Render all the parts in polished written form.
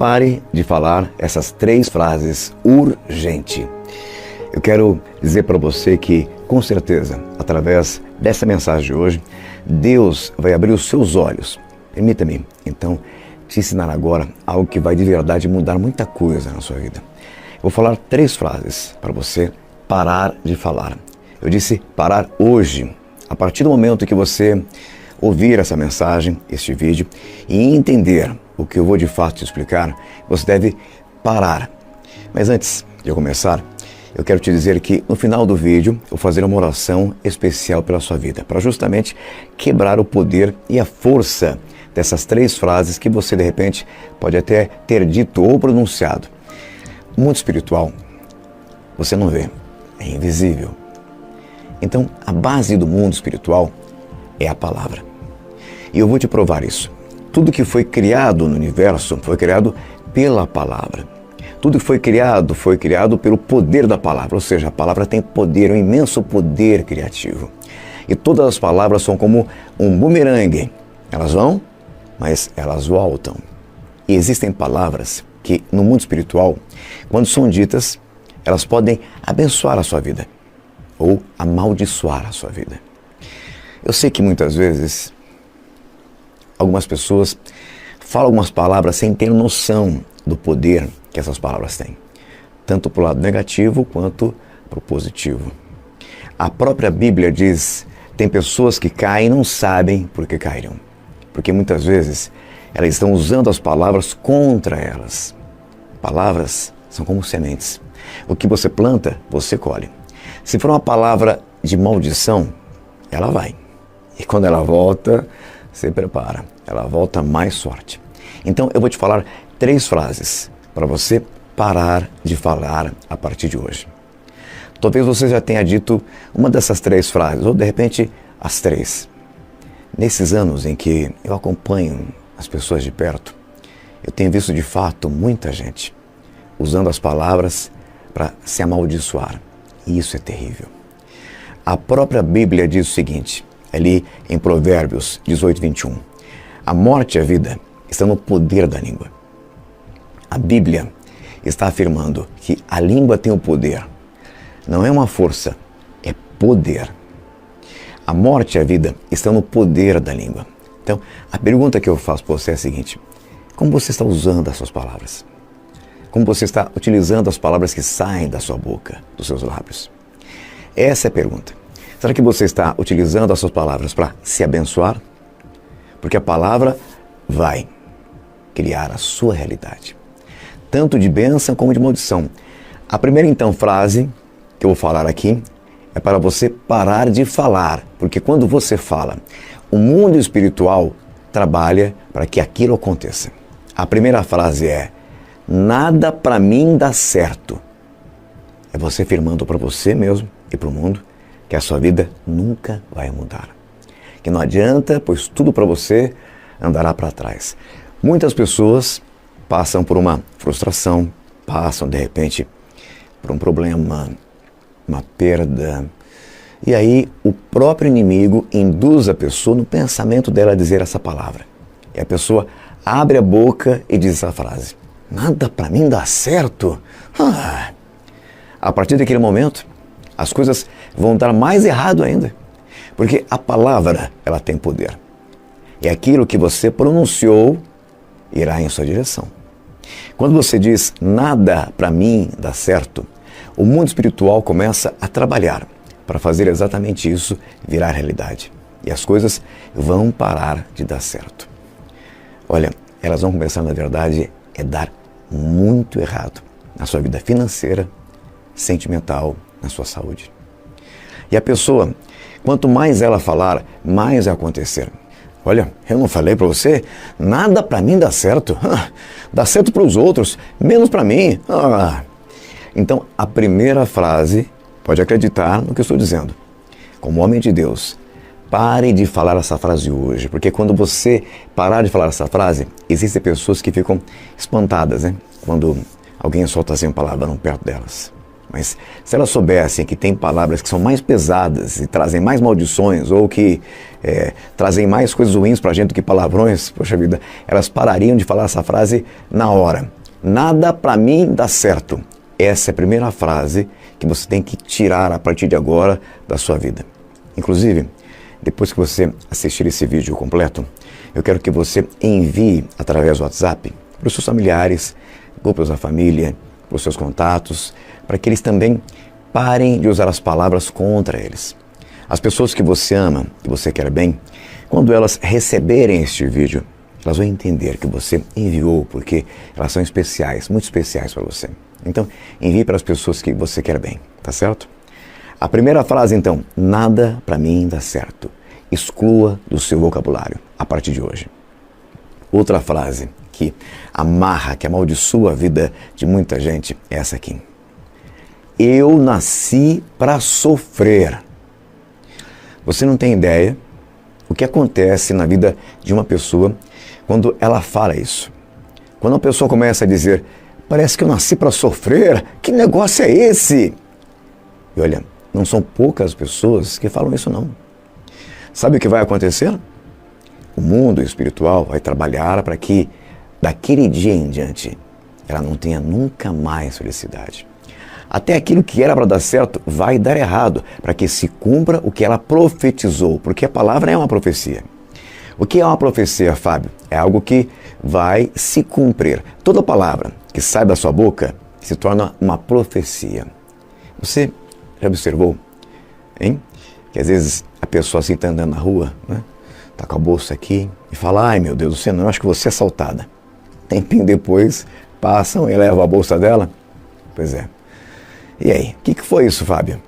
Pare de falar essas 3 frases urgente. Eu quero dizer para você que, com certeza, através dessa mensagem de hoje, Deus vai abrir os seus olhos. Permita-me, então, te ensinar agora algo que vai de verdade mudar muita coisa na sua vida. Vou falar 3 frases para você parar de falar. Eu disse parar hoje. A partir do momento que você ouvir essa mensagem, este vídeo, e entender o que eu vou de fato te explicar, você deve parar. Mas antes de eu começar, eu quero te dizer que no final do vídeo eu vou fazer uma oração especial pela sua vida, para justamente quebrar o poder e a força dessas 3 frases que você de repente pode até ter dito ou pronunciado. O mundo espiritual você não vê, é invisível. Então a base do mundo espiritual é a palavra. E eu vou te provar isso. Tudo que foi criado no universo foi criado pela palavra. Tudo que foi criado pelo poder da palavra. Ou seja, a palavra tem poder, um imenso poder criativo. E todas as palavras são como um bumerangue. Elas vão, mas elas voltam. E existem palavras que no mundo espiritual, quando são ditas, elas podem abençoar a sua vida ou amaldiçoar a sua vida. Eu sei que muitas vezes algumas pessoas falam algumas palavras sem ter noção do poder que essas palavras têm, tanto para o lado negativo quanto para o positivo. A própria Bíblia diz, tem pessoas que caem e não sabem por que caíram, porque muitas vezes elas estão usando as palavras contra elas. Palavras são como sementes. O que você planta, você colhe. Se for uma palavra de maldição, ela vai. E quando ela volta, se prepara, ela volta mais forte. Então eu vou te falar 3 frases para você parar de falar a partir de hoje. Talvez você já tenha dito uma dessas 3 frases, ou de repente as 3. Nesses anos em que eu acompanho as pessoas de perto, eu tenho visto de fato muita gente usando as palavras para se amaldiçoar. E isso é terrível. A própria Bíblia diz o seguinte, ali em Provérbios 18, 21. A morte e a vida estão no poder da língua. A Bíblia está afirmando que a língua tem o poder. Não é uma força, é poder. A morte e a vida estão no poder da língua. Então, a pergunta que eu faço para você é a seguinte: como você está usando as suas palavras? Como você está utilizando as palavras que saem da sua boca, dos seus lábios? Essa é a pergunta. Será que você está utilizando as suas palavras para se abençoar? Porque a palavra vai criar a sua realidade, tanto de bênção como de maldição. A primeira, então, frase que eu vou falar aqui é para você parar de falar, porque quando você fala, o mundo espiritual trabalha para que aquilo aconteça. A primeira frase é: nada para mim dá certo. É você afirmando para você mesmo e para o mundo que a sua vida nunca vai mudar. Que não adianta, pois tudo para você andará para trás. Muitas pessoas passam por uma frustração, passam de repente por um problema, uma perda. E aí o próprio inimigo induz a pessoa no pensamento dela a dizer essa palavra. E a pessoa abre a boca e diz essa frase: nada para mim dá certo. A partir daquele momento, as coisas vão dar mais errado ainda. Porque a palavra, ela tem poder. E aquilo que você pronunciou irá em sua direção. Quando você diz nada para mim dá certo, o mundo espiritual começa a trabalhar para fazer exatamente isso virar realidade. E as coisas vão parar de dar certo. Olha, elas vão começar, na verdade, a dar muito errado na sua vida financeira, sentimental, na sua saúde. E a pessoa, quanto mais ela falar, mais vai acontecer. Olha, eu não falei para você? Nada para mim dá certo. Dá certo para os outros, menos para mim. Então, a primeira frase, pode acreditar no que eu estou dizendo. Como homem de Deus, pare de falar essa frase hoje, porque quando você parar de falar essa frase, existem pessoas que ficam espantadas, né? Quando alguém solta assim uma palavra perto delas. Mas se elas soubessem que tem palavras que são mais pesadas e trazem mais maldições ou que trazem mais coisas ruins para a gente do que palavrões, poxa vida, elas parariam de falar essa frase na hora. Nada para mim dá certo. Essa é a primeira frase que você tem que tirar a partir de agora da sua vida. Inclusive, depois que você assistir esse vídeo completo, eu quero que você envie através do WhatsApp para os seus familiares, grupos da família, para os seus contatos, para que eles também parem de usar as palavras contra eles. As pessoas que você ama, que você quer bem, quando elas receberem este vídeo, elas vão entender que você enviou porque elas são especiais, muito especiais para você. Então, envie para as pessoas que você quer bem, tá certo? A primeira frase, então, nada para mim dá certo. Exclua do seu vocabulário a partir de hoje. Outra frase que amarra, que amaldiçoa a vida de muita gente é essa aqui. Eu nasci para sofrer. Você não tem ideia o que acontece na vida de uma pessoa quando ela fala isso. Quando a pessoa começa a dizer, parece que eu nasci para sofrer, que negócio é esse? E olha, não são poucas pessoas que falam isso não. Sabe o que vai acontecer? O mundo espiritual vai trabalhar para que, daquele dia em diante, ela não tenha nunca mais felicidade. Até aquilo que era para dar certo vai dar errado, para que se cumpra o que ela profetizou, porque a palavra é uma profecia. O que é uma profecia, Fábio? É algo que vai se cumprir. Toda palavra que sai da sua boca se torna uma profecia. Você já observou, hein? Que às vezes a pessoa assim está andando na rua, né? Tá com a bolsa aqui e fala, ai meu Deus do céu, eu acho que você é assaltada. Tempinho depois, passam e levam a bolsa dela. Pois é. E aí, o que foi isso, Fábio?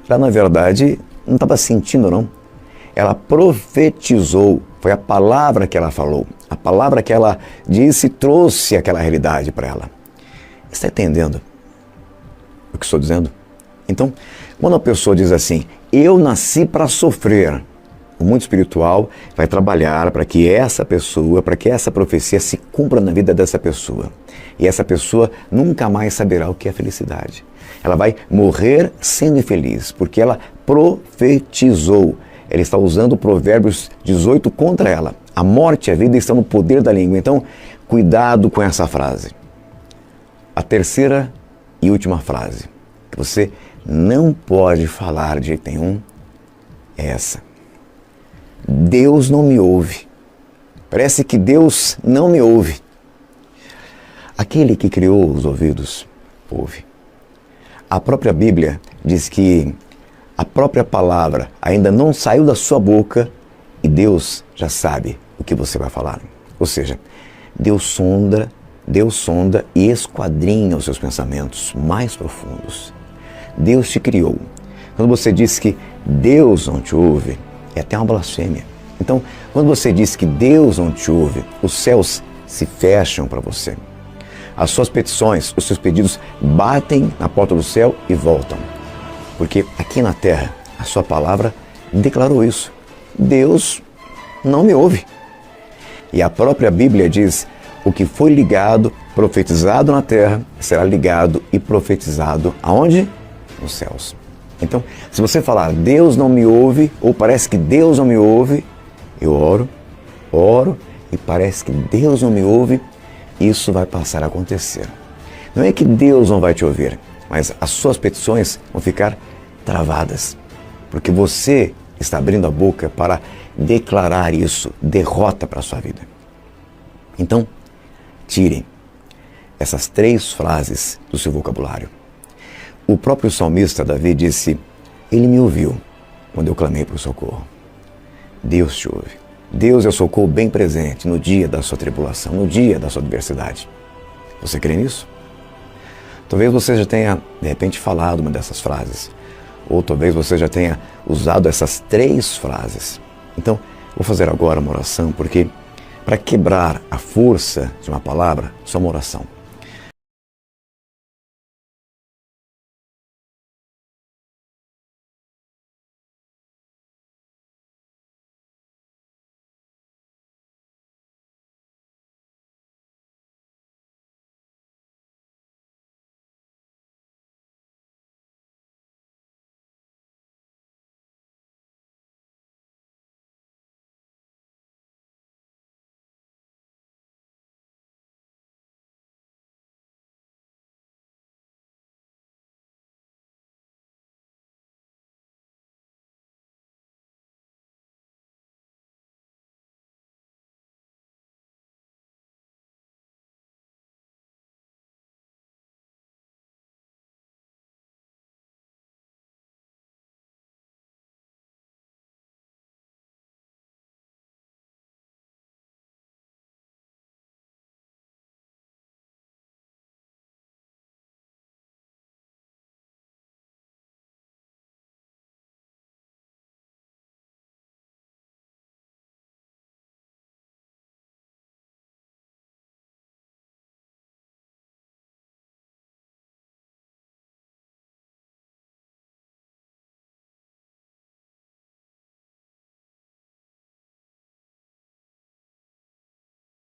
Ela, na verdade, não estava sentindo, não. Ela profetizou, foi a palavra que ela falou, a palavra que ela disse trouxe aquela realidade para ela. Está entendendo o que estou dizendo? Então, quando a pessoa diz assim, eu nasci para sofrer, o mundo espiritual vai trabalhar para que essa pessoa, para que essa profecia se cumpra na vida dessa pessoa. E essa pessoa nunca mais saberá o que é felicidade. Ela vai morrer sendo infeliz, porque ela profetizou. Ela está usando Provérbios 18 contra ela. A morte e a vida estão no poder da língua. Então, cuidado com essa frase. A terceira e última frase que você não pode falar de jeito nenhum é essa. Deus não me ouve. Parece que Deus não me ouve. Aquele que criou os ouvidos, ouve. A própria Bíblia diz que a própria palavra ainda não saiu da sua boca e Deus já sabe o que você vai falar. Ou seja, Deus sonda e esquadrinha os seus pensamentos mais profundos. Deus te criou. Quando você diz que Deus não te ouve, é até uma blasfêmia. Então, quando você diz que Deus não te ouve, os céus se fecham para você. As suas petições, os seus pedidos batem na porta do céu e voltam. Porque aqui na terra, a sua palavra declarou isso. Deus não me ouve. E a própria Bíblia diz, o que foi ligado, profetizado na terra, será ligado e profetizado aonde? Nos céus. Então, se você falar, Deus não me ouve, ou parece que Deus não me ouve, eu oro e parece que Deus não me ouve, isso vai passar a acontecer. Não é que Deus não vai te ouvir, mas as suas petições vão ficar travadas, porque você está abrindo a boca para declarar isso, derrota para a sua vida. Então, tirem essas 3 frases do seu vocabulário. O próprio salmista Davi disse, ele me ouviu quando eu clamei por socorro. Deus te ouve. Deus é o socorro bem presente no dia da sua tribulação, no dia da sua adversidade. Você crê nisso? Talvez você já tenha, de repente, falado uma dessas frases. Ou talvez você já tenha usado essas 3 frases. Então, vou fazer agora uma oração, porque para quebrar a força de uma palavra, só uma oração.